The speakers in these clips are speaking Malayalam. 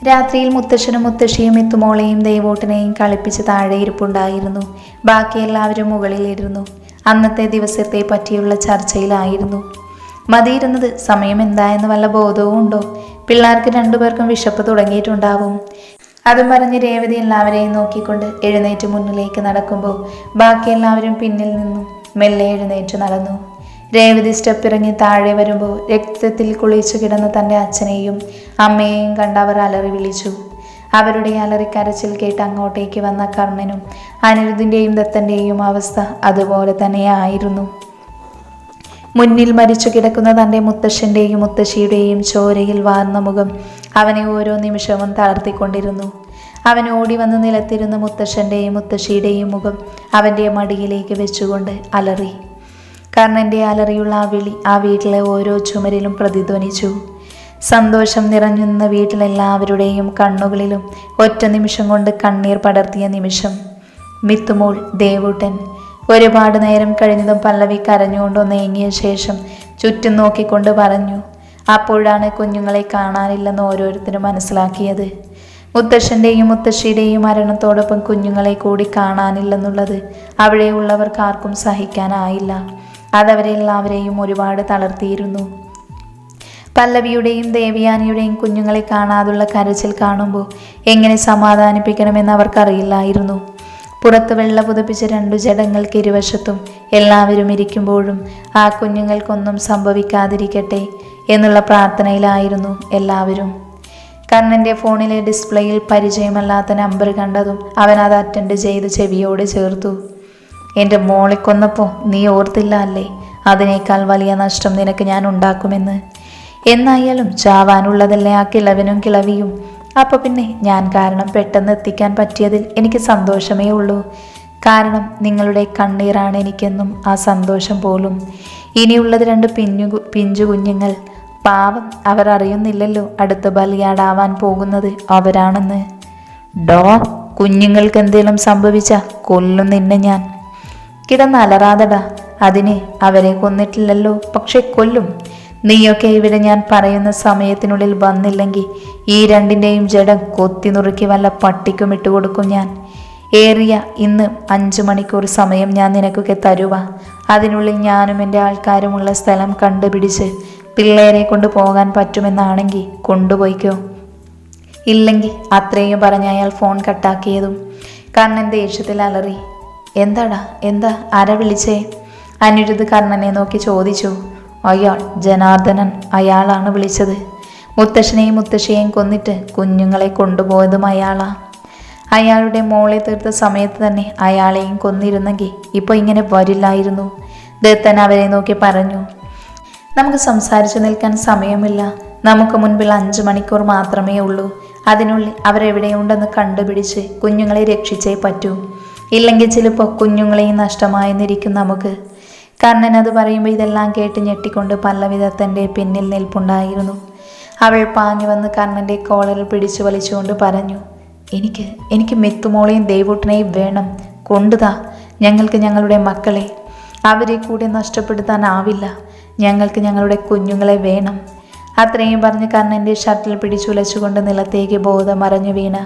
രാത്രിയിൽ മുത്തശ്ശനും മുത്തശ്ശിയും എത്തുമോളെയും ദേവൂട്ടനെയും കളിപ്പിച്ച് താഴെ ഇരിപ്പുണ്ടായിരുന്നു. ബാക്കി എല്ലാവരും മുകളിലിരുന്നു. അന്നത്തെ ദിവസത്തെ പറ്റിയുള്ള ചർച്ചയിലായിരുന്നു. മതിയിരുന്നത്. സമയം എന്തായെന്ന് വല്ല ബോധവും ഉണ്ടോ? പിള്ളേർക്ക് രണ്ടുപേർക്കും വിശപ്പ് തുടങ്ങിയിട്ടുണ്ടാവും. അതും പറഞ്ഞ് രേവതി എല്ലാവരെയും നോക്കിക്കൊണ്ട് എഴുന്നേറ്റ് മുന്നിലേക്ക് നടക്കുമ്പോൾ ബാക്കി എല്ലാവരും പിന്നിൽ നിന്നും മെല്ലെ എഴുന്നേറ്റ് നടന്നു. രേവതി സ്റ്റെപ്പിറങ്ങി താഴെ വരുമ്പോൾ രക്തത്തിൽ കുളിച്ചു കിടന്ന തൻ്റെ അച്ഛനെയും അമ്മയെയും കണ്ട് അവർ അലറി വിളിച്ചു. അവരുടെ അലറിക്കരച്ചിൽ കേട്ട് അങ്ങോട്ടേക്ക് വന്ന കർണനും അനിരുദ്ധിൻ്റെയും ദത്തൻ്റെയും അവസ്ഥ അതുപോലെ തന്നെയായിരുന്നു. മുന്നിൽ മരിച്ചു കിടക്കുന്ന തൻ്റെ മുത്തശ്ശൻ്റെയും മുത്തശ്ശിയുടെയും ചോരയിൽ വാർന്ന മുഖം അവനെ ഓരോ നിമിഷവും തളർത്തിക്കൊണ്ടിരുന്നു. അവൻ ഓടി വന്ന് നിലത്തിരുന്ന മുത്തശ്ശൻ്റെയും മുത്തശ്ശിയുടെയും മുഖം അവൻ്റെ മടിയിലേക്ക് വെച്ചുകൊണ്ട് അലറി. കർണൻ്റെ അലറിയുള്ള ആ വിളി ആ വീട്ടിലെ ഓരോ ചുമരിലും പ്രതിധ്വനിച്ചു. സന്തോഷം നിറഞ്ഞുന്ന വീട്ടിലെല്ലാവരുടെയും കണ്ണുകളിലും ഒറ്റ നിമിഷം കൊണ്ട് കണ്ണീർ പടർത്തിയ നിമിഷം. മിത്തുമോൾ, ദേവൂട്ടൻ. ഒരുപാട് നേരം കഴിഞ്ഞതും പല്ലവി കരഞ്ഞുകൊണ്ടൊന്ന് ഏങ്ങിയ ശേഷം ചുറ്റും നോക്കിക്കൊണ്ട് പറഞ്ഞു. അപ്പോഴാണ് കുഞ്ഞുങ്ങളെ കാണാനില്ലെന്ന് ഓരോരുത്തരും മനസ്സിലാക്കിയത്. മുത്തശ്ശൻ്റെയും മുത്തശ്ശിയുടെയും മരണത്തോടൊപ്പം കുഞ്ഞുങ്ങളെ കൂടി കാണാനില്ലെന്നുള്ളത് അവിടെയുള്ളവർക്ക് ആർക്കും സഹിക്കാനായില്ല. അതവരെല്ലാവരെയും ഒരുപാട് തളർത്തിയിരുന്നു. പല്ലവിയുടെയും ദേവയാനിയുടെയും കുഞ്ഞുങ്ങളെ കാണാതുള്ള കരച്ചിൽ കാണുമ്പോൾ എങ്ങനെ സമാധാനിപ്പിക്കണമെന്ന് അവർക്കറിയില്ലായിരുന്നു. പുറത്ത് വെള്ള പുതപ്പിച്ച 2 ജഡങ്ങൾക്ക് ഇരുവശത്തും എല്ലാവരും ഇരിക്കുമ്പോഴും ആ കുഞ്ഞുങ്ങൾക്കൊന്നും സംഭവിക്കാതിരിക്കട്ടെ എന്നുള്ള പ്രാർത്ഥനയിലായിരുന്നു എല്ലാവരും. കർണൻ്റെ ഫോണിലെ ഡിസ്പ്ലേയിൽ പരിചയമല്ലാത്ത നമ്പർ കണ്ടതും അവൻ അത് അറ്റൻഡ് ചെയ്ത് ചെവിയോട് ചേർത്തു. എൻ്റെ മോളെ കൊന്നപ്പോൾ നീ ഓർത്തില്ല അല്ലേ? അതിനേക്കാൾ വലിയ നഷ്ടം നിനക്ക് ഞാൻ ഉണ്ടാക്കുമെന്ന്. എന്നായാലും ചാവാനുള്ളതല്ലേ ആ കിളവനും കിളവിയും. അപ്പോൾ പിന്നെ ഞാൻ കാരണം പെട്ടെന്ന് എത്തിക്കാൻ പറ്റിയതിൽ എനിക്ക് സന്തോഷമേ ഉള്ളൂ. കാരണം നിങ്ങളുടെ കണ്ണീരാണ് എനിക്കെന്നും ആ സന്തോഷം പോലും. ഇനിയുള്ളത് 2 പിഞ്ചു കുഞ്ഞുങ്ങൾ. പാവം, അവർ അറിയുന്നില്ലല്ലോ അടുത്ത ബലിയാടാവാൻ പോകുന്നത് അവരാണെന്ന്. ഡോ, കുഞ്ഞുങ്ങൾക്ക് എന്തെങ്കിലും സംഭവിച്ചാ കൊല്ലും നിന്നെ ഞാൻ. കിടന്നലറാതടാ. അതിനെ അവരെ കൊന്നിട്ടില്ലല്ലോ, പക്ഷെ കൊല്ലും. നീയൊക്കെ ഇവിടെ ഞാൻ പറയുന്ന സമയത്തിനുള്ളിൽ വന്നില്ലെങ്കിൽ ഈ 2ൻ്റെയും ജഡം കൊത്തി നുറുക്കി വല്ല പട്ടിക്കും ഇട്ടുകൊടുക്കും ഞാൻ. ഏറിയ ഇന്ന് 5 മണിക്കൂർ സമയം ഞാൻ നിനക്കൊക്കെ തരുക. അതിനുള്ളിൽ ഞാനും എൻ്റെ ആൾക്കാരുമുള്ള സ്ഥലം കണ്ടുപിടിച്ച് പിള്ളേരെ കൊണ്ട് പോകാൻ പറ്റുമെന്നാണെങ്കിൽ കൊണ്ടുപോയിക്കോ. ഇല്ലെങ്കിൽ അത്രയും പറഞ്ഞ അയാൾ ഫോൺ കട്ടാക്കിയതും കർണൻ ദേഷ്യത്തിൽ അലറി. എന്താടാ, എന്താ? ആരാ വിളിച്ചേ? അനിരുദ്ധ് കർണനെ നോക്കി ചോദിച്ചു. അയാൾ ജനാർദ്ദനൻ, അയാളാണ് വിളിച്ചത്. മുത്തശ്ശനെയും മുത്തശ്ശിയെയും കൊന്നിട്ട് കുഞ്ഞുങ്ങളെ കൊണ്ടുപോയതും അയാളാ. അയാളുടെ മോളെ തീർത്ത സമയത്ത് തന്നെ അയാളെയും കൊന്നിരുന്നെങ്കിൽ ഇപ്പോൾ ഇങ്ങനെ വരില്ലായിരുന്നു. ദത്തൻ അവരെ നോക്കി പറഞ്ഞു. നമുക്ക് സംസാരിച്ചു നിൽക്കാൻ സമയമില്ല. നമുക്ക് മുൻപിൽ 5 മണിക്കൂർ മാത്രമേ ഉള്ളൂ. അതിനുള്ളിൽ അവരെവിടെയുണ്ടെന്ന് കണ്ടുപിടിച്ച് കുഞ്ഞുങ്ങളെ രക്ഷിച്ചേ പറ്റൂ. ഇല്ലെങ്കിൽ ചിലപ്പോൾ കുഞ്ഞുങ്ങളെയും നഷ്ടമായെന്നിരിക്കും നമുക്ക്. കർണൻ അത് പറയുമ്പോൾ ഇതെല്ലാം കേട്ട് ഞെട്ടിക്കൊണ്ട് പല്ലവി ദത്തൻ്റെ പിന്നിൽ നിൽപ്പുണ്ടായിരുന്നു. അവൾ പാഞ്ഞു വന്ന് കർണൻ്റെ കോളറിൽ പിടിച്ചു വലിച്ചുകൊണ്ട് പറഞ്ഞു. എനിക്ക് മിത്തുമോളെയും ദേവൂട്ടനെയും വേണം. കൊണ്ടുതാ. ഞങ്ങൾക്ക് ഞങ്ങളുടെ മക്കളെ. അവരെ കൂടി നഷ്ടപ്പെടുത്താനാവില്ല. ഞങ്ങൾക്ക് ഞങ്ങളുടെ കുഞ്ഞുങ്ങളെ വേണം. അത്രയും പറഞ്ഞ് കർണൻ്റെ ഷർട്ടിൽ പിടിച്ചുലച്ചുകൊണ്ട് നിലത്തേക്ക് ബോധമറഞ്ഞു വീണ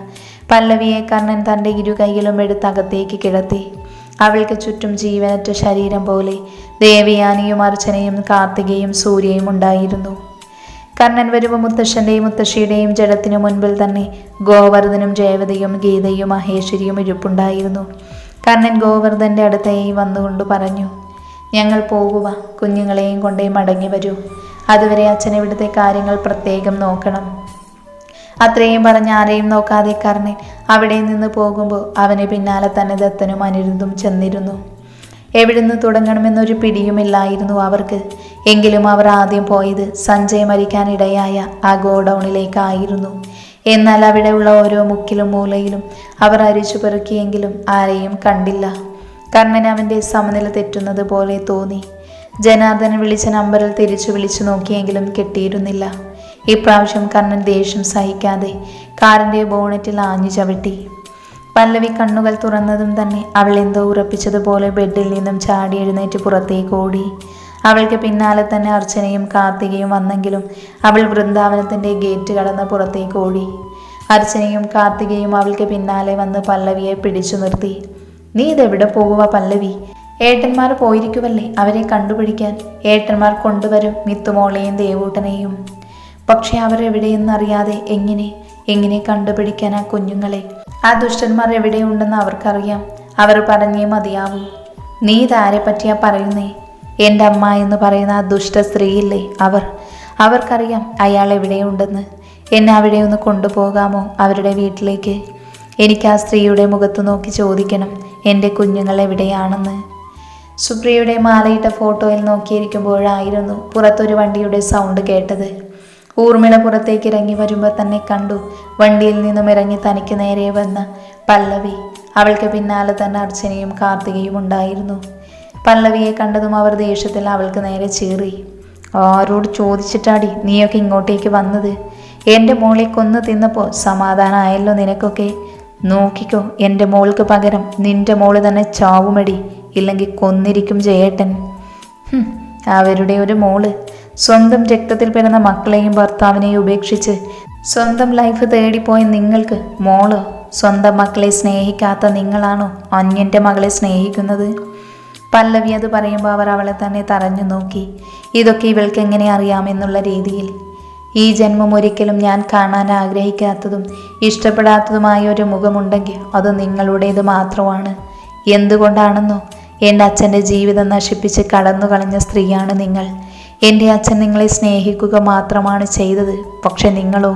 പല്ലവിയെ കർണൻ തൻ്റെ 2 കൈയിലും എടുത്ത് അകത്തേക്ക് കിടത്തി. അവൾക്ക് ചുറ്റും ജീവനറ്റ ശരീരം പോലെ ദേവയാനിയും അർച്ചനയും കാർത്തികയും സൂര്യയും ഉണ്ടായിരുന്നു. കർണൻ വരുമ്പോൾ മുത്തശ്ശൻ്റെയും മുത്തശ്ശിയുടെയും ജഡത്തിനു മുൻപിൽ തന്നെ ഗോവർദ്ധനും രേവതിയും ഗീതയും മഹേശ്വരിയും ഇരിപ്പുണ്ടായിരുന്നു. കർണൻ ഗോവർദ്ധൻ്റെ അടുത്തായി വന്നുകൊണ്ട് പറഞ്ഞു. ഞങ്ങൾ പോകുക. കുഞ്ഞുങ്ങളെയും കൊണ്ടേ മടങ്ങി വരൂ. അതുവരെ അച്ഛൻ ഇവിടുത്തെ കാര്യങ്ങൾ പ്രത്യേകം നോക്കണം. അത്രയും പറഞ്ഞ് ആരെയും നോക്കാതെ കർണൻ അവിടെ നിന്ന് പോകുമ്പോൾ അവന് പിന്നാലെ തന്നെ ദത്തനും അനിരുദ്ധും ചെന്നിരുന്നു. എവിടുന്ന് തുടങ്ങണമെന്നൊരു പിടിയുമില്ലായിരുന്നു അവർക്ക്. എങ്കിലും അവർ ആദ്യം പോയത് സഞ്ജയ് മരിക്കാനിടയായ ആ ഗോഡൗണിലേക്കായിരുന്നു. എന്നാൽ അവിടെയുള്ള ഓരോ മുക്കിലും മൂലയിലും അവർ അരിച്ചു പെറുക്കിയെങ്കിലും ആരെയും കണ്ടില്ല. കർണൻ അവൻ്റെ സമനില തെറ്റുന്നത് പോലെ തോന്നി. ജനാർദ്ദനൻ വിളിച്ച നമ്പറിൽ തിരിച്ചു വിളിച്ചു നോക്കിയെങ്കിലും കിട്ടിയിരുന്നില്ല. ഇപ്രാവശ്യം കർണൻ ദേഷ്യം സഹിക്കാതെ കാറിൻ്റെ ബോണറ്റിൽ ആഞ്ഞു ചവിട്ടി. പല്ലവി കണ്ണുകൾ തുറന്നതും തന്നെ അവൾ എന്തോ ഉറപ്പിച്ചതുപോലെ ബെഡിൽ നിന്നും ചാടി എഴുന്നേറ്റ് പുറത്തേക്ക് ഓടി. അവൾക്ക് പിന്നാലെ തന്നെ അർച്ചനയും കാർത്തികയും വന്നെങ്കിലും അവൾ വൃന്ദാവനത്തിൻ്റെ ഗേറ്റ് കടന്ന് പുറത്തേക്ക് ഓടി. അർച്ചനയും കാർത്തികയും അവൾക്ക് പിന്നാലെ വന്ന് പല്ലവിയെ പിടിച്ചു നിർത്തി. നീ ഇതെവിടെ പോകുക പല്ലവി? ഏട്ടന്മാർ പോയിരിക്കുവല്ലേ അവരെ കണ്ടുപിടിക്കാൻ. ഏട്ടന്മാർ കൊണ്ടുവരും മിത്തുമോളെയും ദേവൂട്ടനെയും. പക്ഷെ അവരെവിടെയെന്നറിയാതെ എങ്ങനെ കണ്ടുപിടിക്കാൻ ആ കുഞ്ഞുങ്ങളെ? ആ ദുഷ്ടന്മാർ എവിടെയുണ്ടെന്ന് അവർക്കറിയാം. അവർ പറഞ്ഞേ മതിയാവൂ. നീ ഇതാരെ പറ്റിയാ പറയുന്നേ? എൻ്റെ അമ്മ എന്ന് പറയുന്ന ആ ദുഷ്ട സ്ത്രീയില്ലേ, അവർക്കറിയാം അയാൾ എവിടെയുണ്ടെന്ന്. എന്നെ അവിടെ ഒന്ന് കൊണ്ടുപോകാമോ അവരുടെ വീട്ടിലേക്ക്? എനിക്ക് ആ സ്ത്രീയുടെ മുഖത്ത് നോക്കി ചോദിക്കണം എൻ്റെ കുഞ്ഞുങ്ങൾ എവിടെയാണെന്ന്. സുപ്രിയയുടെ മാലയിട്ട ഫോട്ടോയിൽ നോക്കിയിരിക്കുമ്പോഴായിരുന്നു പുറത്തൊരു വണ്ടിയുടെ സൗണ്ട് കേട്ടത്. ഊർമിള പുറത്തേക്ക് ഇറങ്ങി വരുമ്പോൾ തന്നെ കണ്ടു വണ്ടിയിൽ നിന്നും ഇറങ്ങി തനിക്ക് നേരെ വന്ന പല്ലവി. അവൾക്ക് പിന്നാലെ തന്നെ അർച്ചനയും കാർത്തികയും ഉണ്ടായിരുന്നു. പല്ലവിയെ കണ്ടതും അവർ ദേഷ്യത്തിൽ അവൾക്ക് നേരെ ചീറി. ആരോട് ചോദിച്ചിട്ടാടി നീയൊക്കെ ഇങ്ങോട്ടേക്ക് വന്നത്? എൻ്റെ മോളെ കൊന്നു തിന്നപ്പോൾ സമാധാനമായല്ലോ നിനക്കൊക്കെ. നോക്കിക്കോ, എൻ്റെ മോൾക്ക് പകരം നിന്റെ മോള് തന്നെ ചാവുമടി, ഇല്ലെങ്കിൽ കൊന്നിരിക്കും ജയേട്ടൻ. അവരുടെ ഒരു മോള്, സ്വന്തം രക്തത്തിൽ പിറന്ന മക്കളെയും ഭർത്താവിനെയും ഉപേക്ഷിച്ച് സ്വന്തം ലൈഫ് തേടിപ്പോയ നിങ്ങൾക്ക് മോളോ? സ്വന്തം മക്കളെ സ്നേഹിക്കാത്ത നിങ്ങളാണോ അന്യൻ്റെ മകളെ സ്നേഹിക്കുന്നത്? പല്ലവി അത് പറയുമ്പോൾ അവർ അവളെ തന്നെ തറഞ്ഞു നോക്കി. ഇതൊക്കെ ഇവൾക്ക് എങ്ങനെ അറിയാമെന്നുള്ള രീതിയിൽ. ഈ ജന്മം ഒരിക്കലും ഞാൻ കാണാൻ ആഗ്രഹിക്കാത്തതും ഇഷ്ടപ്പെടാത്തതുമായ ഒരു മുഖമുണ്ടെങ്കിൽ അത് നിങ്ങളുടേത് മാത്രമാണ്. എന്തുകൊണ്ടാണെന്നോ? എൻ്റെ അച്ഛൻ്റെ ജീവിതം നശിപ്പിച്ച് കടന്നു കളഞ്ഞ സ്ത്രീയാണ് നിങ്ങൾ. എൻ്റെ അച്ഛൻ നിങ്ങളെ സ്നേഹിക്കുക മാത്രമാണ് ചെയ്തത്. പക്ഷെ നിങ്ങളോ?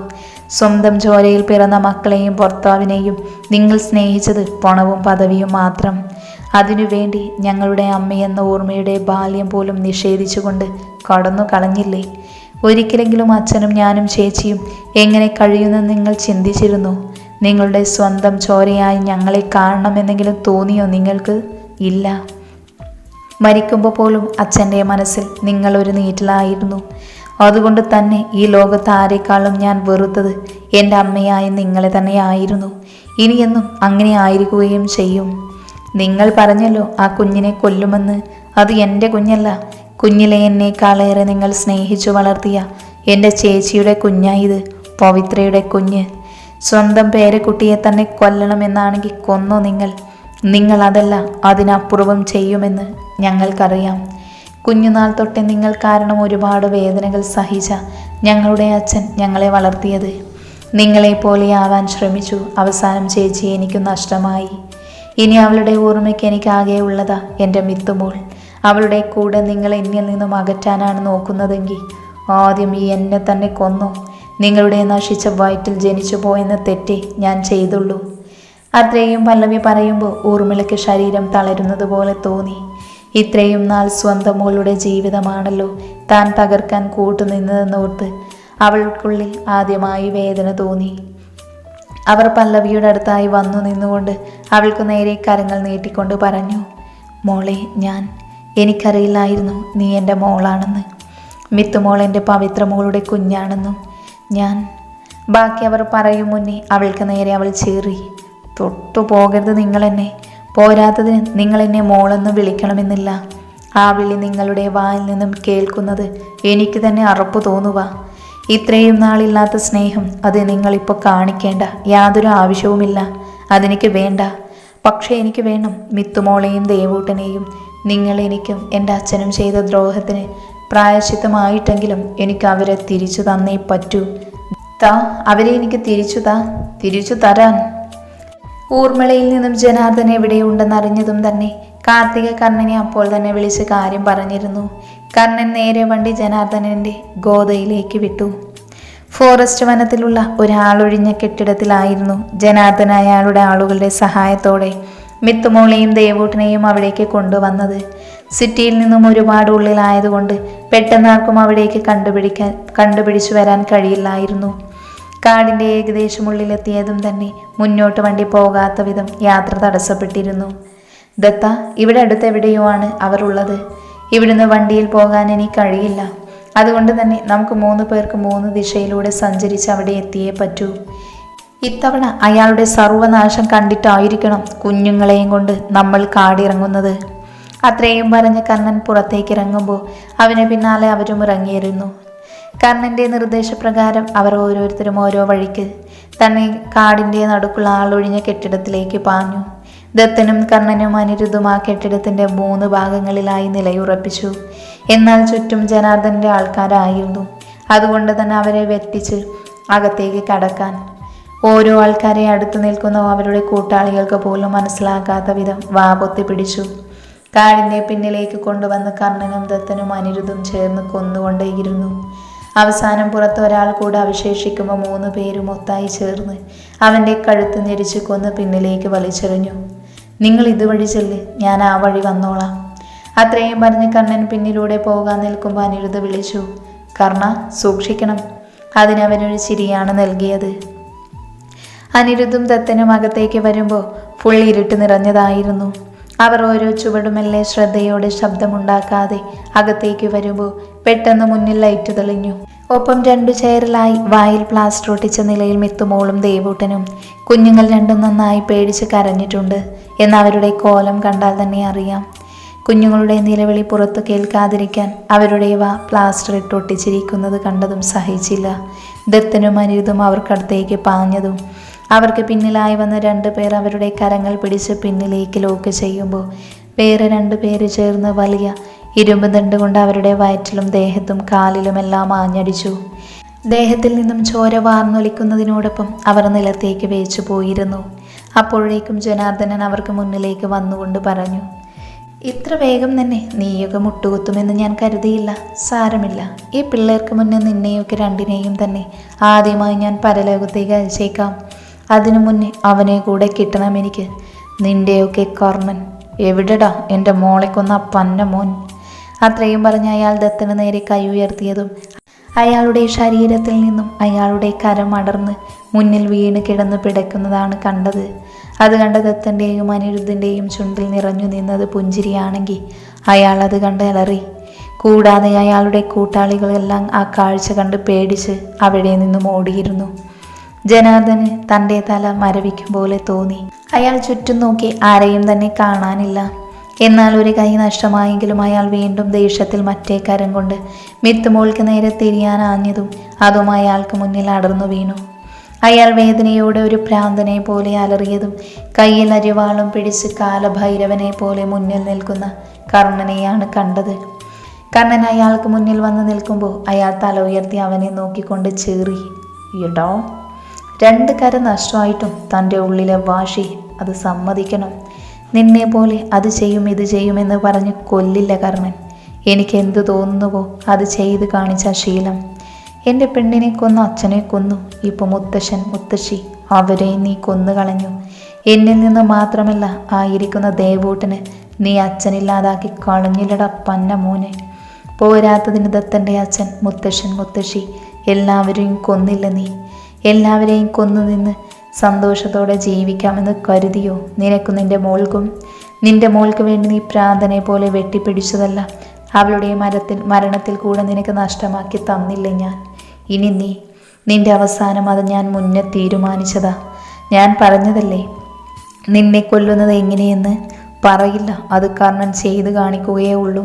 സ്വന്തം ചോരയിൽ പിറന്ന മക്കളെയും ഭർത്താവിനെയും നിങ്ങൾ സ്നേഹിച്ചത് പണവും പദവിയും മാത്രം. അതിനുവേണ്ടി ഞങ്ങളുടെ അമ്മയെന്ന ഓർമ്മയുടെ ബാല്യം പോലും നിഷേധിച്ചുകൊണ്ട് കടന്നു കളഞ്ഞില്ലേ? ഒരിക്കലെങ്കിലും അച്ഛനും ഞാനും ചേച്ചിയും എങ്ങനെ കഴിയുമെന്ന് നിങ്ങൾ ചിന്തിച്ചിരുന്നോ? നിങ്ങളുടെ സ്വന്തം ചോരയായി ഞങ്ങളെ കാണണമെന്നെങ്കിലും തോന്നിയോ നിങ്ങൾക്ക്? ഇല്ല. മരിക്കുമ്പോൾ പോലും അച്ഛൻ്റെ മനസ്സിൽ നിങ്ങളൊരു നീറ്റിലായിരുന്നു. അതുകൊണ്ട് തന്നെ ഈ ലോകത്ത് ആരെക്കാളും ഞാൻ വെറുത്തത് എൻ്റെ അമ്മയായ നിങ്ങളെ തന്നെയായിരുന്നു. ഇനിയെന്നും അങ്ങനെ ആയിരിക്കുകയും ചെയ്യും. നിങ്ങൾ പറഞ്ഞല്ലോ ആ കുഞ്ഞിനെ കൊല്ലുമെന്ന്. അത് എൻ്റെ കുഞ്ഞല്ല. കുഞ്ഞിലെ എന്നേക്കാളേറെ നിങ്ങൾ സ്നേഹിച്ചു വളർത്തിയ എൻ്റെ ചേച്ചിയുടെ കുഞ്ഞായത്, പവിത്രയുടെ കുഞ്ഞ്. സ്വന്തം പേരക്കുട്ടിയെ തന്നെ കൊല്ലണമെന്നാണെങ്കിൽ കൊന്നോ നിങ്ങൾ അതല്ല അതിനപ്പുറവും ചെയ്യുമെന്ന് ഞങ്ങൾക്കറിയാം. കുഞ്ഞുനാൾ തൊട്ട് നിങ്ങൾ കാരണം ഒരുപാട് വേദനകൾ സഹിച്ച ഞങ്ങളുടെ അച്ഛൻ ഞങ്ങളെ വളർത്തിയത്. നിങ്ങളെപ്പോലെ ആവാൻ ശ്രമിച്ചു. അവസാനം ചേച്ചി എനിക്ക് നഷ്ടമായി. ഇനി അവളുടെ ഓർമ്മയ്ക്ക് എനിക്കാകെ ഉള്ളതാ എൻ്റെ മിത്തുമോൾ. അവളുടെ കൂടെ നിങ്ങൾ എന്നിൽ നിന്നും അകറ്റാനാണ് നോക്കുന്നതെങ്കിൽ ആദ്യം ഈ എന്നെ തന്നെ കൊന്നു. നിങ്ങളുടെ നശിച്ച വയറ്റിൽ ജനിച്ചു പോയെന്ന തെറ്റേ ഞാൻ ചെയ്തുള്ളൂ. അത്രയും പല്ലവി പറയുമ്പോൾ ഊർമിളയ്ക്ക് ശരീരം തളരുന്നത് പോലെ തോന്നി. ഇത്രയും നാൾ സ്വന്തം മോളുടെ ജീവിതമാണല്ലോ താൻ തകർക്കാൻ കൂട്ടുനിന്നതെന്നോർത്ത് അവൾക്കുള്ളിൽ ആദ്യമായി വേദന തോന്നി. അവർ പല്ലവിയുടെ അടുത്തായി വന്നു നിന്നുകൊണ്ട് അവൾക്ക് നേരെ കരങ്ങൾ നീട്ടിക്കൊണ്ട് പറഞ്ഞു, മോളെ, എനിക്കറിയില്ലായിരുന്നു നീ എൻ്റെ മോളാണെന്ന്. മിത്തുമോൾ എൻ്റെ പവിത്ര മോളുടെ കുഞ്ഞാണെന്നും ബാക്കി അവർ പറയും മുന്നേ അവൾക്ക് നേരെ അവൾ ചീറി. തൊട്ടു പോകരുത് നിങ്ങളെന്നെ. പോരാത്തതിന് നിങ്ങളെന്നെ മോളെന്ന് വിളിക്കണമെന്നില്ല. ആ വിളി നിങ്ങളുടെ വായിൽ നിന്നും കേൾക്കുന്നത് എനിക്ക് തന്നെ അറപ്പ് തോന്നുക. ഇത്രയും നാളില്ലാത്ത സ്നേഹം അത് നിങ്ങളിപ്പോൾ കാണിക്കേണ്ട യാതൊരു ആവശ്യവുമില്ല. അതെനിക്ക് വേണ്ട. പക്ഷേ എനിക്ക് വേണം മിത്തുമോളെയും ദേവൂട്ടനെയും. നിങ്ങളെനിക്കും എൻ്റെ അച്ഛനും ചെയ്ത ദ്രോഹത്തിന് പ്രായശ്ചിത്തമായിട്ടെങ്കിലും എനിക്ക് അവരെ തിരിച്ചു തന്നേ പറ്റൂ. അവരെ എനിക്ക് തിരിച്ചു തരാൻ. ഊർമിളയിൽ നിന്നും ജനാർദ്ദൻ എവിടെയുണ്ടെന്നറിഞ്ഞതും തന്നെ കാർത്തിക കർണനെ അപ്പോൾ തന്നെ വിളിച്ച് കാര്യം പറഞ്ഞിരുന്നു. കർണൻ നേരെ വണ്ടി ജനാർദ്ദനൻ്റെ ഗോതയിലേക്ക് വിട്ടു. ഫോറസ്റ്റ് വനത്തിലുള്ള ഒരാളൊഴിഞ്ഞ കെട്ടിടത്തിലായിരുന്നു ജനാർദ്ദൻ അയാളുടെ ആളുകളുടെ സഹായത്തോടെ മിത്തുമോളെയും ദേവൂട്ടനെയും അവിടേക്ക് കൊണ്ടുവന്നത്. സിറ്റിയിൽ നിന്നും ഒരുപാട് ഉള്ളിലായതുകൊണ്ട് പെട്ടെന്നാർക്കും അവിടേക്ക് കണ്ടുപിടിച്ചു വരാൻ കഴിയില്ലായിരുന്നു. കാടിൻ്റെ ഏകദേശം ഉള്ളിലെത്തിയതും തന്നെ മുന്നോട്ട് വണ്ടി പോകാത്ത വിധം യാത്ര തടസ്സപ്പെട്ടിരുന്നു. ദത്ത, ഇവിടെ അടുത്ത് എവിടെയോ ആണ് അവർ ഉള്ളത്. ഇവിടുന്ന് വണ്ടിയിൽ പോകാൻ എനിക്ക് കഴിയില്ല. അതുകൊണ്ട് തന്നെ നമുക്ക് 3 പേർക്ക് 3 ദിശയിലൂടെ സഞ്ചരിച്ച് അവിടെ എത്തിയേ പറ്റൂ. ഇത്തവണ അയാളുടെ സർവനാശം കണ്ടിട്ടായിരിക്കണം കുഞ്ഞുങ്ങളെയും കൊണ്ട് നമ്മൾ കാടിറങ്ങുന്നത്. അത്രയും പറഞ്ഞ് കണ്ണൻ പുറത്തേക്ക് ഇറങ്ങുമ്പോൾ അവന് പിന്നാലെ അവരും ഇറങ്ങിയിരുന്നു. കർണന്റെ നിർദ്ദേശപ്രകാരം അവർ ഓരോരുത്തരും ഓരോ വഴിക്ക് തന്നെ കാടിൻ്റെ നടുക്കുള്ള ആളൊഴിഞ്ഞ കെട്ടിടത്തിലേക്ക് പാഞ്ഞു. ദത്തനും കർണനും അനിരുദ്ധും ആ കെട്ടിടത്തിന്റെ 3 ഭാഗങ്ങളിലായി നിലയുറപ്പിച്ചു. എന്നാൽ ചുറ്റും ജനാർദ്ദന്റെ ആൾക്കാരായിരുന്നു. അതുകൊണ്ട് തന്നെ അവരെ വെട്ടിച്ച് അകത്തേക്ക് കടക്കാൻ ഓരോ ആൾക്കാരെ അടുത്തു നിൽക്കുന്ന അവരുടെ കൂട്ടാളികൾക്ക് പോലും മനസ്സിലാക്കാത്ത വിധം വാപൊത്തി പിടിച്ചു. കാടിന്റെ പിന്നിലേക്ക് കൊണ്ടുവന്ന് കർണനും ദത്തനും അനിരുദ്ധും ചേർന്ന് കൊന്നുകൊണ്ടേയിരുന്നു. അവസാനം പുറത്ത് ഒരാൾ കൂടെ അവശേഷിക്കുമ്പോൾ 3 പേരും ഒത്തായി ചേർന്ന് അവന്റെ കഴുത്ത് ഞെരിച്ച് കൊന്ന് പിന്നിലേക്ക് വലിച്ചെറിഞ്ഞു. നിങ്ങൾ ഇതുവഴി ചെല്ല്, ഞാൻ ആ വഴി വന്നോളാം. അത്രയും പറഞ്ഞ് കർണൻ പിന്നിലൂടെ പോകാൻ നിൽക്കുമ്പോൾ അനിരുദ്ധ വിളിച്ചു, കർണ സൂക്ഷിക്കണം. അതിനവനൊരു ചിരിയാണ് നൽകിയത്. അനിരുദ്ധും ദത്തനും അകത്തേക്ക് വരുമ്പോൾ ഫുൾ ഇരുട്ട് നിറഞ്ഞതായിരുന്നു. അവർ ഓരോ ചുവടുമെല്ലെ ശ്രദ്ധയോടെ ശബ്ദമുണ്ടാക്കാതെ അകത്തേക്ക് വരുമ്പോൾ പെട്ടെന്ന് മുന്നിൽ ലൈറ്റ് തെളിഞ്ഞു. ഒപ്പം 2 ചെയറിലായി വായിൽ പ്ലാസ്റ്റർ ഒട്ടിച്ച നിലയിൽ മിത്തുമോളും ദേവൂട്ടനും. കുഞ്ഞുങ്ങൾ രണ്ടും നന്നായി പേടിച്ച് കരഞ്ഞിട്ടുണ്ട് എന്നവരുടെ കോലം കണ്ടാൽ തന്നെ അറിയാം. കുഞ്ഞുങ്ങളുടെ നിലവിളി പുറത്തു കേൾക്കാതിരിക്കാൻ അവരുടെ പ്ലാസ്റ്റർ ഇട്ടൊട്ടിച്ചിരിക്കുന്നത് കണ്ടതും സഹിച്ചില്ല. ദത്തനും അനിരുദ്ധും അവർക്കടുത്തേക്ക് പാഞ്ഞതും അവർക്ക് പിന്നിലായി വന്ന 2 പേർ അവരുടെ കരങ്ങൾ പിടിച്ച് പിന്നിലേക്ക് ലോക്ക് ചെയ്യുമ്പോൾ വേറെ 2 പേര് ചേർന്ന് വലിയ ഇരുമ്പ് ദണ്ട് കൊണ്ട് അവരുടെ വയറ്റിലും ദേഹത്തും കാലിലുമെല്ലാം ആഞ്ഞടിച്ചു. ദേഹത്തിൽ നിന്നും ചോര വാർന്നൊലിക്കുന്നതിനോടൊപ്പം അവർ നിലത്തേക്ക് വേച്ചു പോയിരുന്നു. അപ്പോഴേക്കും ജനാർദ്ദനൻ അവർക്ക് മുന്നിലേക്ക് വന്നുകൊണ്ട് പറഞ്ഞു, ഇത്ര വേഗം തന്നെ നീയൊക്കെ മുട്ടുകുത്തുമെന്ന് ഞാൻ കരുതിയില്ല. സാരമില്ല, ഈ പിള്ളേർക്ക് മുന്നേ നിന്നെയൊക്കെ 2നെയും തന്നെ ആദ്യമായി ഞാൻ പരലോകത്തേക്ക് അയച്ചേക്കാം. അതിനു മുന്നേ അവനെ കൂടെ കിട്ടണം എനിക്ക്. നിന്റെയൊക്കെ കർണൻ എവിടെടാ എൻ്റെ മോളെ കൊന്ന പന്ന മോൻ? അത്രയും പറഞ്ഞ് അയാൾ ദത്തന് നേരെ കൈ ഉയർത്തിയതും അയാളുടെ ശരീരത്തിൽ നിന്നും അയാളുടെ കരം അടർന്ന് മുന്നിൽ വീണ് കിടന്ന് പിടയ്ക്കുന്നതാണ് കണ്ടത്. അത് കണ്ട ദത്തൻ്റെയും അനിരുദ്ധിൻ്റെയും ചുണ്ടിൽ നിറഞ്ഞു നിന്നത് പുഞ്ചിരിയാണെങ്കിൽ അയാൾ അത് കണ്ട് അലറി. കൂടാതെ അയാളുടെ കൂട്ടാളികളെല്ലാം ആ കാഴ്ച കണ്ട് പേടിച്ച് അവിടെ നിന്നും ഓടിയിരുന്നു. ജനാർദ്ദന് തൻ്റെ തല മരവിക്കും പോലെ തോന്നി. അയാൾ ചുറ്റും നോക്കി ആരെയും തന്നെ കാണാനില്ല. എന്നാൽ ഒരു കൈ നഷ്ടമായെങ്കിലും അയാൾ വീണ്ടും ദേഷ്യത്തിൽ മറ്റേ കരം കൊണ്ട് മിത്തുമോൾക്ക് നേരെ തിരിയാനാഞ്ഞതും അതും അയാൾക്ക് മുന്നിൽ അടർന്നു വീണു. അയാൾ വേദനയോടെ ഒരു ഭ്രാന്തനെ പോലെ അലറിയതും കയ്യിൽ അരിവാളും പിടിച്ച് കാലഭൈരവനെ പോലെ മുന്നിൽ നിൽക്കുന്ന കർണനെയാണ് കണ്ടത്. കർണൻ അയാൾക്ക് മുന്നിൽ വന്ന് നിൽക്കുമ്പോൾ അയാൾ തല ഉയർത്തി അവനെ നോക്കിക്കൊണ്ട് ചീറി, ഇടോ, 2 കര നഷ്ടമായിട്ടും തൻ്റെ ഉള്ളിലെ വാശി അത് സമ്മതിക്കണം. നിന്നെ പോലെ അത് ചെയ്യും ഇത് ചെയ്യുമെന്ന് പറഞ്ഞ് കൊല്ലില്ല കർണൻ. എനിക്ക് എന്ത് തോന്നുന്നുവോ അത് ചെയ്ത് കാണിച്ച ശീലം. എൻ്റെ പെണ്ണിനെ കൊന്നു, അച്ഛനെ കൊന്നു, ഇപ്പോൾ മുത്തശ്ശൻ മുത്തശ്ശി അവരെ നീ കൊന്നു കളഞ്ഞു. എന്നിൽ നിന്ന് മാത്രമല്ല ആയിരിക്കുന്ന ദേവൂട്ടന് നീ അച്ഛനില്ലാതാക്കി കളഞ്ഞില്ലട പന്ന മോനെ. പോരാത്തതിന് ദത്തൻ്റെ അച്ഛൻ മുത്തശ്ശൻ മുത്തശ്ശി എല്ലാവരെയും കൊന്നില്ല നീ. എല്ലാവരെയും കൊന്നു നിന്ന് സന്തോഷത്തോടെ ജീവിക്കാമെന്ന് കരുതിയോ? നിനക്കും നിന്റെ മോൾക്ക് വേണ്ടി നീ പ്രാന്തനെ പോലെ വെട്ടിപ്പിടിച്ചതല്ല. അവളുടെ മരണത്തിൽ കൂടെ നിനക്ക് നഷ്ടമാക്കി തന്നില്ല ഞാൻ. ഇനി നിന്റെ അവസാനം അത് ഞാൻ മുന്നേ തീരുമാനിച്ചതാ. ഞാൻ പറഞ്ഞതല്ലേ നിന്നെ കൊല്ലുന്നത് എങ്ങനെയെന്ന്. പറയില്ല, അത് കർണൻ ചെയ്ത് കാണിക്കുകയേ ഉള്ളൂ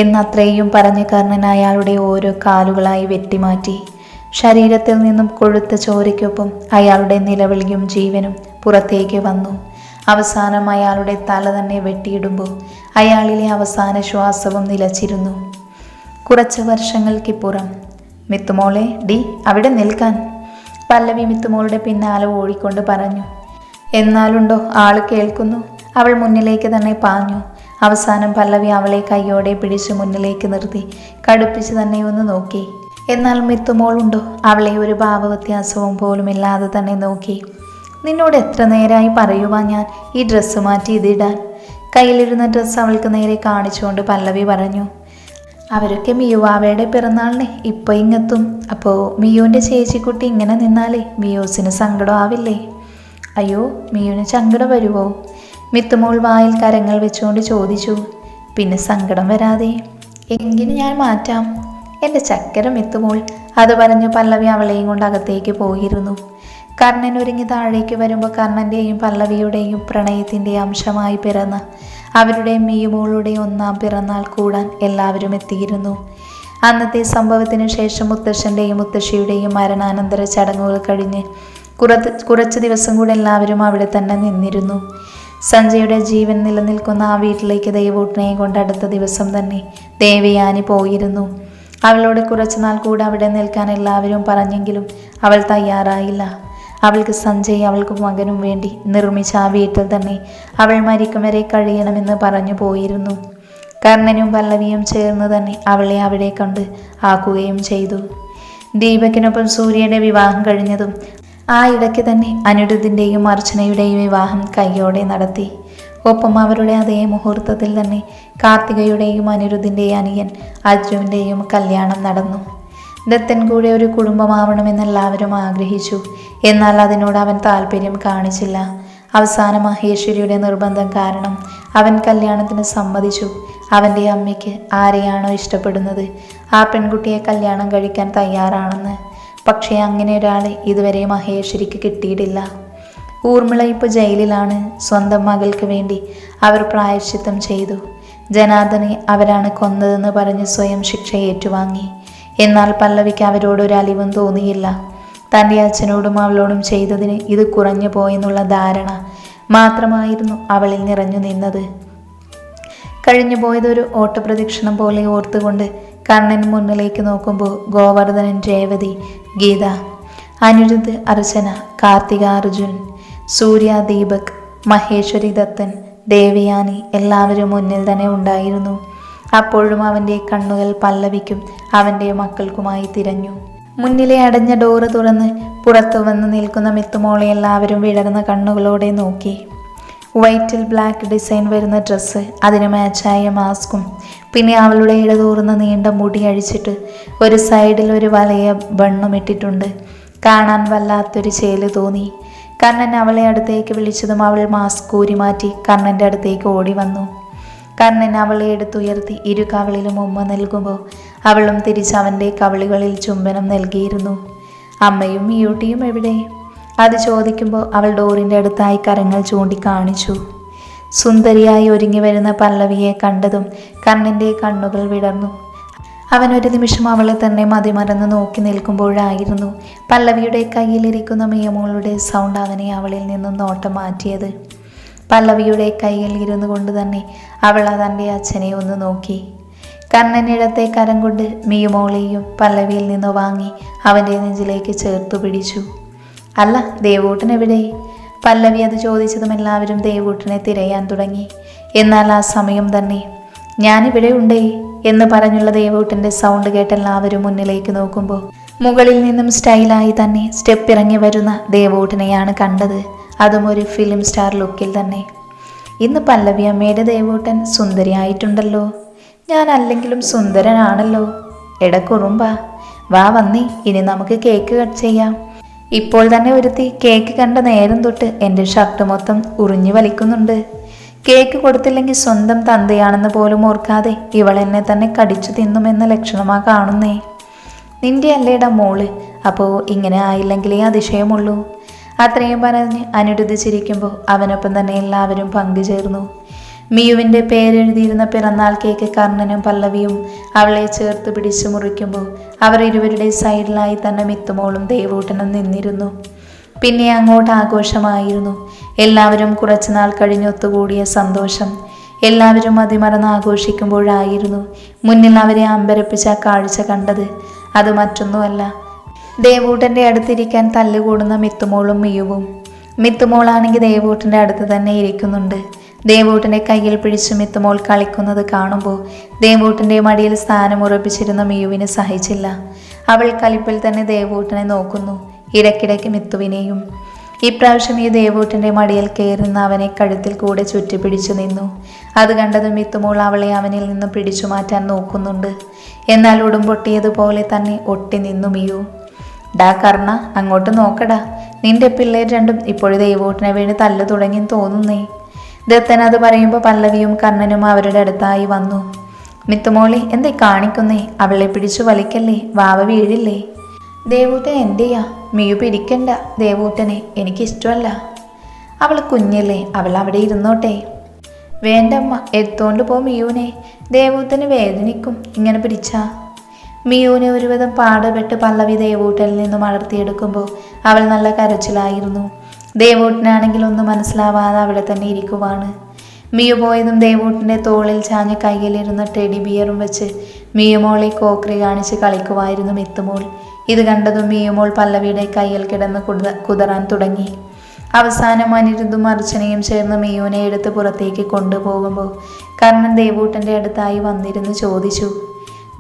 എന്നത്രയും പറഞ്ഞ് കർണൻ അയാളുടെ ഓരോ കാലുകളായി വെട്ടിമാറ്റി. ശരീരത്തിൽ നിന്നും കൊഴുത്ത ചോരയ്ക്കൊപ്പം അയാളുടെ നിലവിളിയും ജീവനും പുറത്തേക്ക് വന്നു. അവസാനം അയാളുടെ തല തന്നെ വെട്ടിയിടുമ്പോൾ അയാളിലെ അവസാന ശ്വാസവും നിലച്ചിരുന്നു. കുറച്ച് വർഷങ്ങൾക്കിപ്പുറം. മിത്തുമോളെ, അവിടെ നിൽക്കാൻ പല്ലവി മിത്തുമോളുടെ പിന്നാലെ ഓടിക്കൊണ്ട് പറഞ്ഞു. എന്നാലുണ്ടോ ആള് കേൾക്കുന്നു. അവൾ മുന്നിലേക്ക് തന്നെ പാഞ്ഞു. അവസാനം പല്ലവി അവളെ കൈയോടെ പിടിച്ച് മുന്നിലേക്ക് നിർത്തി കടുപ്പിച്ച് തന്നെ ഒന്ന് നോക്കി. എന്നാൽ മിത്തുമോളുണ്ടോ അവളെ ഒരു ഭാവവ്യത്യാസവും പോലും ഇല്ലാതെ തന്നെ നോക്കി. നിന്നോട് എത്ര നേരമായി പറയുവാൻ ഞാൻ ഈ ഡ്രസ്സ് മാറ്റി ഇതിടാൻ? കയ്യിലിരുന്ന ഡ്രസ്സ് അവൾക്ക് നേരെ കാണിച്ചുകൊണ്ട് പല്ലവി പറഞ്ഞു. അവരൊക്കെ മിയുവാവയുടെ പിറന്നാളിന് ഇപ്പോൾ ഇങ്ങെത്തും. അപ്പോൾ മിയുവിൻ്റെ ചേച്ചിക്കുട്ടി ഇങ്ങനെ നിന്നാലേ മിയോസിന് സങ്കടം ആവില്ലേ? അയ്യോ, മിയുവിന് സങ്കടം വരുമോ? മിത്തുമോൾ വായിൽ കരങ്ങൾ വെച്ചുകൊണ്ട് ചോദിച്ചു. പിന്നെ സങ്കടം വരാതെ എങ്ങനെ ഞാൻ മാറ്റാം എൻ്റെ ചക്കര മിത്തുമോൾ. അത് പറഞ്ഞ് പല്ലവി അവളെയും കൊണ്ട് അകത്തേക്ക് പോയിരുന്നു. കർണൻ ഒരുങ്ങി താഴേക്ക് വരുമ്പോൾ കർണൻ്റെയും പല്ലവിയുടെയും പ്രണയത്തിൻ്റെ അംശമായി പിറന്ന അവരുടെ മിയുമോളുടെ 1ാം പിറന്നാൾ കൂടാൻ എല്ലാവരും എത്തിയിരുന്നു. അന്നത്തെ സംഭവത്തിനു ശേഷം മുത്തശ്ശൻ്റെയും മുത്തശ്ശിയുടെയും മരണാനന്തര ചടങ്ങുകൾ കഴിഞ്ഞ് കുറച്ച് ദിവസം കൂടെ എല്ലാവരും അവിടെ തന്നെ നിന്നിരുന്നു. സഞ്ജയുടെ ജീവൻ നിലനിൽക്കുന്ന ആ വീട്ടിലേക്ക് ദേവൂട്ടനെയും കൊണ്ട് അടുത്ത ദിവസം തന്നെ ദേവയാനി പോയിരുന്നു. അവളോട് കുറച്ചുനാൾ കൂടെ അവിടെ നിൽക്കാൻ എല്ലാവരും പറഞ്ഞെങ്കിലും അവൾ തയ്യാറായില്ല. അവൾക്ക് സഞ്ജയ് അവൾക്ക് മകനും വേണ്ടി നിർമ്മിച്ച ആ വീട്ടിൽ തന്നെ അവൾ മരിക്കും വരെ കഴിയണമെന്ന് പറഞ്ഞു പോയിരുന്നു. കർണനും പല്ലവിയും ചേർന്ന് തന്നെ അവളെ അവിടെ കണ്ട് ആക്കുകയും ചെയ്തു. ദീപകിനൊപ്പം സൂര്യയുടെ വിവാഹം കഴിഞ്ഞതും ആ ഇടയ്ക്ക് തന്നെ അനിരുദ്ധിൻ്റെയും അർച്ചനയുടെയും വിവാഹം കയ്യോടെ നടത്തി. ഒപ്പം അവരുടെ അതേ മുഹൂർത്തത്തിൽ തന്നെ കാർത്തികയുടെയും അനിരുദ്ധിൻ്റെയും അനിയൻ അർജുവിൻ്റെയും കല്യാണം നടന്നു. ദത്തൻ കൂടെ ഒരു കുടുംബമാവണമെന്ന് എല്ലാവരും ആഗ്രഹിച്ചു. എന്നാൽ അതിനോട് അവൻ താല്പര്യം കാണിച്ചില്ല. അവസാനം മഹേശ്വരിയുടെ നിർബന്ധം കാരണം അവൻ കല്യാണത്തിന് സമ്മതിച്ചു. അവൻ്റെ അമ്മയ്ക്ക് ആരെയാണോ ഇഷ്ടപ്പെടുന്നത് ആ പെൺകുട്ടിയെ കല്യാണം കഴിക്കാൻ തയ്യാറാണെന്ന്. പക്ഷേ അങ്ങനെ ഒരാളെ ഇതുവരെ മഹേശ്വരിക്ക് കിട്ടിയിട്ടില്ല. ഊർമിള ഇപ്പോൾ ജയിലിലാണ്. സ്വന്തം മകൾക്ക് വേണ്ടി അവർ പ്രായശ്ചിത്തം ചെയ്തു. ജനാർദ്ദനെ അവരാണ് കൊന്നതെന്ന് പറഞ്ഞ് സ്വയം ശിക്ഷ ഏറ്റുവാങ്ങി. എന്നാൽ പല്ലവിക്ക് അവരോടൊരു അലിവും തോന്നിയില്ല. തൻ്റെ അച്ഛനോടും അവളോടും ചെയ്തതിന് ഇത് കുറഞ്ഞു പോയെന്നുള്ള ധാരണ മാത്രമായിരുന്നു അവളിൽ നിറഞ്ഞു നിന്നത്. കഴിഞ്ഞു പോയതൊരു ഓട്ടപ്രദക്ഷിണം പോലെ ഓർത്തുകൊണ്ട് കർണൻ മുന്നിലേക്ക് നോക്കുമ്പോൾ ഗോവർദ്ധനൻ, രേവതി, ഗീത, അനിരുദ്ധ്, അർച്ചന, കാർത്തിക, അർജുൻ, സൂര്യ, ദീപക്, മഹേശ്വരി, ദത്തൻ, ദേവയാനി എല്ലാവരും മുന്നിൽ തന്നെ ഉണ്ടായിരുന്നു. അപ്പോഴും അവൻ്റെ കണ്ണുകൾ പല്ലവിക്കും അവൻ്റെ മക്കൾക്കുമായി തിരഞ്ഞു. മുന്നിലെ അടഞ്ഞ ഡോറ് തുറന്ന് പുറത്തു വന്ന് നിൽക്കുന്ന മിത്തുമോളെ എല്ലാവരും വിടർന്ന കണ്ണുകളോടെ നോക്കി. വൈറ്റിൽ ബ്ലാക്ക് ഡിസൈൻ വരുന്ന ഡ്രസ്സ്, അതിന് മാച്ചായ മാസ്കും, പിന്നെ അവളുടെ ഇടതൂർന്ന നീണ്ട മുടി അഴിച്ചിട്ട് ഒരു സൈഡിൽ ഒരു വലയ ബണ്ണും ഇട്ടിട്ടുണ്ട്. കാണാൻ വല്ലാത്തൊരു ചേല് തോന്നി. കർണൻ അവളെ അടുത്തേക്ക് വിളിച്ചതും അവൾ മാസ്ക് ഊരി മാറ്റി കർണൻ്റെ അടുത്തേക്ക് ഓടി വന്നു. കർണൻ അവളെ എടുത്തുയർത്തി ഇരു കവളിലും ഉമ്മ നൽകുമ്പോൾ അവളും തിരിച്ച് അവൻ്റെ കവളികളിൽ ചുംബനം നൽകിയിരുന്നു. അമ്മയും മിയൂട്ടിയും എവിടെ? അത് ചോദിക്കുമ്പോൾ അവൾ ഡോറിൻ്റെ അടുത്തായി കരങ്ങൾ ചൂണ്ടിക്കാണിച്ചു. സുന്ദരിയായി ഒരുങ്ങി വരുന്ന പല്ലവിയെ കണ്ടതും കർണൻ്റെ കണ്ണുകൾ വിടർന്നു. അവൻ ഒരു നിമിഷം അവളെ തന്നെ മതിമറന്ന് നോക്കി നിൽക്കുമ്പോഴായിരുന്നു പല്ലവിയുടെ കയ്യിലിരിക്കുന്ന മിയമോളുടെ സൗണ്ട് അവനെ അവളിൽ നിന്നും നോട്ടം മാറ്റിയത്. പല്ലവിയുടെ കയ്യിൽ ഇരുന്നു കൊണ്ട് തന്നെ അവൾ തൻ്റെ അച്ഛനെ ഒന്ന് നോക്കി. കർണൻ ഇടത്തെ കരം കൊണ്ട് മിയമോളെയും പല്ലവിയിൽ നിന്ന് വാങ്ങി അവൻ്റെ നെഞ്ചിലേക്ക് ചേർത്തു പിടിച്ചു. അല്ല, ദേവൂട്ടൻ എവിടെ? പല്ലവി അത് ചോദിച്ചതും എല്ലാവരും ദേവൂട്ടനെ തിരയാൻ തുടങ്ങി. എന്നാൽ ആ സമയം തന്നെ ഞാനിവിടെ ഉണ്ടേ എന്ന് പറഞ്ഞുള്ള ദേവൂട്ടൻ്റെ സൗണ്ട് കേട്ട് എല്ലാവരും മുന്നിലേക്ക് നോക്കുമ്പോൾ മുകളിൽ നിന്നും സ്റ്റൈലായി തന്നെ സ്റ്റെപ്പ് ഇറങ്ങി വരുന്ന ദേവൂട്ടനെയാണ് കണ്ടത്. അതും ഒരു ഫിലിം സ്റ്റാർ ലുക്കിൽ തന്നെ. ഇന്ന് പല്ലവി അമ്മയുടെ ദേവൂട്ടൻ സുന്ദരിയായിട്ടുണ്ടല്ലോ. ഞാൻ അല്ലെങ്കിലും സുന്ദരനാണല്ലോ. കുറുമ്പ വാ വന്നേ, ഇനി നമുക്ക് കേക്ക് കട്ട് ചെയ്യാം. ഇപ്പോൾ തന്നെ ഒരുത്തി കേക്ക് കണ്ട നേരം തൊട്ട് എൻ്റെ ഷർട്ട് മൊത്തം ഉറിഞ്ഞു വലിക്കുന്നുണ്ട്. കേക്ക് കൊടുത്തില്ലെങ്കിൽ സ്വന്തം തന്തയാണെന്ന് പോലും ഓർക്കാതെ ഇവൾ എന്നെ തന്നെ കടിച്ചു തിന്നുമെന്ന ലക്ഷണമാ കാണുന്നേ. നിന്റെ അല്ലേടാ മോള്, അപ്പോൾ ഇങ്ങനെ ആയില്ലെങ്കിലേ അതിശയമുള്ളൂ. അത്രയും പറഞ്ഞ് അനിരുദ്ധ ചിരിക്കുമ്പോൾ അവനൊപ്പം തന്നെ എല്ലാവരും പങ്കുചേർന്നു. മിയുവിൻ്റെ പേരെഴുതിയിരുന്ന പിറന്നാൾ കേക്ക് കർണനും പല്ലവിയും അവളെ ചേർത്ത് പിടിച്ചു മുറിക്കുമ്പോൾ അവർ ഇരുവരുടെ സൈഡിലായി തന്നെ മിത്തുമോളും ദേവൂട്ടനും നിന്നിരുന്നു. പിന്നെ അങ്ങോട്ട് ആഘോഷമായിരുന്നു. എല്ലാവരും കുറച്ചുനാൾ കഴിഞ്ഞൊത്തുകൂടിയ സന്തോഷം. എല്ലാവരും മതിമറന്ന് ആഘോഷിക്കുമ്പോഴായിരുന്നു മുന്നിൽ അവരെ അമ്പരപ്പിച്ച കാഴ്ച കണ്ടത്. അത് മറ്റൊന്നുമല്ല, ദേവൂട്ടൻ്റെ അടുത്തിരിക്കാൻ തല്ലുകൂടുന്ന മിത്തുമോളും മിയുവും. മിത്തുമോളാണെങ്കിൽ ദേവൂട്ടൻ്റെ അടുത്ത് തന്നെ ഇരിക്കുന്നുണ്ട്. ദേവൂട്ടൻ്റെ കയ്യിൽ പിടിച്ച് മിത്തുമോൾ കളിക്കുന്നത് കാണുമ്പോൾ ദേവൂട്ടൻ്റെ മടിയിൽ സ്ഥാനം ഉറപ്പിച്ചിരുന്ന മിയുവിന് സഹിച്ചില്ല. അവൾ കലിപ്പിൽ തന്നെ ദേവൂട്ടനെ നോക്കുന്നു, ഇടയ്ക്കിടയ്ക്ക് മിത്തുവിനെയും. ഇപ്രാവശ്യം ഈ ദേവൂട്ടൻ്റെ മടിയിൽ കയറി നിന്ന് അവനെ കഴുത്തിൽ കൂടെ ചുറ്റിപ്പിടിച്ചു നിന്നു. അത് കണ്ടതും മിത്തുമോൾ അവളെ അവനിൽ നിന്ന് പിടിച്ചു മാറ്റാൻ നോക്കുന്നുണ്ട്. എന്നാൽ ഉടുമ്പൊട്ടിയതുപോലെ തന്നെ ഒട്ടി നിന്നു മിയു. ഡാ കർണ, അങ്ങോട്ട് നോക്കടാ, നിന്റെ പിള്ളേർ രണ്ടും ഇപ്പോഴും ദേവൂട്ടനെ വീണ് തല്ലു തുടങ്ങി തോന്നുന്നേ. ദത്തൻ അത് പറയുമ്പോൾ പല്ലവിയും കർണനും അവരുടെ അടുത്തായി വന്നു. മിത്തുമോളെ എന്തേ കാണിക്കുന്നേ? അവളെ പിടിച്ചു വലിക്കല്ലേ, വാവ വീഴില്ലേ. ദേവൂട്ടൻ എൻ്റെയാ, മിയു പിടിക്കണ്ട ദേവൂട്ടനെ, എനിക്കിഷ്ടമല്ല. അവൾ കുഞ്ഞല്ലേ, അവൾ അവിടെ ഇരുന്നോട്ടെ. വേണ്ടമ്മ, എടുത്തോണ്ട് പോ മിയുവിനെ, ദേവൂട്ടന് വേദനിക്കും ഇങ്ങനെ പിടിച്ചാ. മിയുവിനെ ഒരുവിധം പാടുപെട്ട് പല്ലവി ദേവൂട്ടനിൽ നിന്നും അടർത്തിയെടുക്കുമ്പോൾ അവൾ നല്ല കരച്ചിലായിരുന്നു. ദേവൂട്ടനാണെങ്കിൽ ഒന്നും മനസ്സിലാവാതെ അവിടെ തന്നെ ഇരിക്കുവാണ്. മിയു പോയതും ദേവൂട്ടൻ്റെ തോളിൽ ചാഞ്ഞ് കയ്യിലിരുന്ന ടെഡി ബിയറും വെച്ച് മിയുമോളെ കോക്രി കാണിച്ച് കളിക്കുവായിരുന്നു മിത്തുമോൾ. ഇത് കണ്ടതും മിയുമോൾ പല്ലവിയുടെ കയ്യിൽ കിടന്ന് കുതറാൻ തുടങ്ങി. അവസാനം അനിരുദ്ധും അർച്ചനയും ചേർന്ന് മിയുവിനെ എടുത്ത് പുറത്തേക്ക് കൊണ്ടുപോകുമ്പോൾ കർണൻ ദേവൂട്ടൻ്റെ അടുത്തായി വന്നിരുന്ന് ചോദിച്ചു,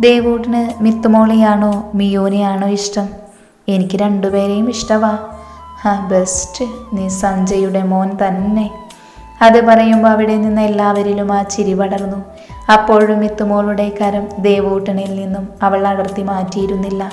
ദേവൂട്ടന് മിത്തുമോളെയാണോ മിയുവിനെയാണോ ഇഷ്ടം? എനിക്ക് രണ്ടുപേരെയും ഇഷ്ടമാ. ബെസ്റ്റ്, നീ സഞ്ജയുടെ മോൻ തന്നെ. അത് പറയുമ്പോൾ അവിടെ നിന്ന് എല്ലാവരിലും ആ ചിരി പടർന്നു. അപ്പോഴും മിത്തുമോളുടെ കരം ദേവൂട്ടനിൽ നിന്നും അവൾ അടർത്തി മാറ്റിയിരുന്നില്ല.